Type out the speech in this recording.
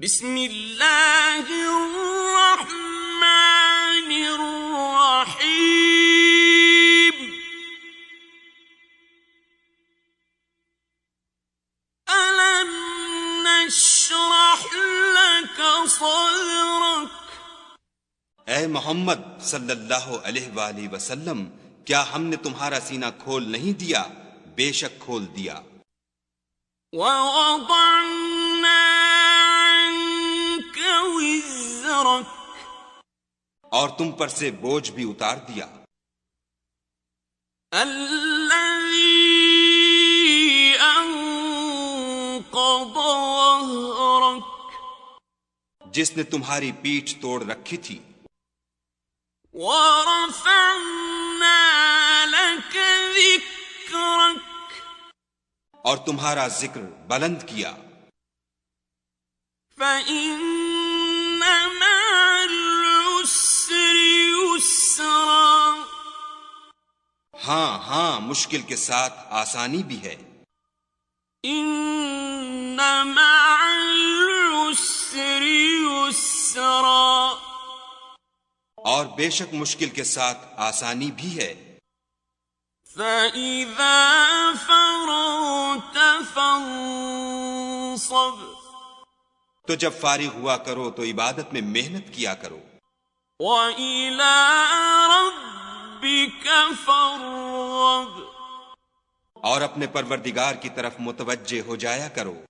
بسم اللہ الرحمن الرحیم أَلَمْ نَشْرَحْ لَكَ صَدْرَكَ اے محمد صلی اللہ علیہ وآلہ وسلم، کیا ہم نے تمہارا سینہ کھول نہیں دیا؟ بے شک کھول دیا۔ وَوَضَعْنَا عَنْكَ وِزْرَكَ اور تم پر سے بوجھ بھی اتار دیا۔ الَّذِي أَنقَضَ ظَهْرَكَ جس نے تمہاری پیٹھ توڑ رکھی تھی۔ وَرَفَعْنَا لَكَ ذِكْرَكَ اور تمہارا ذکر بلند کیا۔ فَإِنَّ مَعَ الْعُسْرِ يُسْرًا ہاں ہاں، مشکل کے ساتھ آسانی بھی ہے۔ إِنَّ مَعَ الْعُسْرِ يُسْرًا اور بے شک مشکل کے ساتھ آسانی بھی ہے۔ فَإِذَا فَرَغْتَ فَانصَبْ تو جب فارغ ہوا کرو تو عبادت میں محنت کیا کرو۔ وَإِلَىٰ رَبِّكَ فَارْغَب اور اپنے پروردگار کی طرف متوجہ ہو جایا کرو۔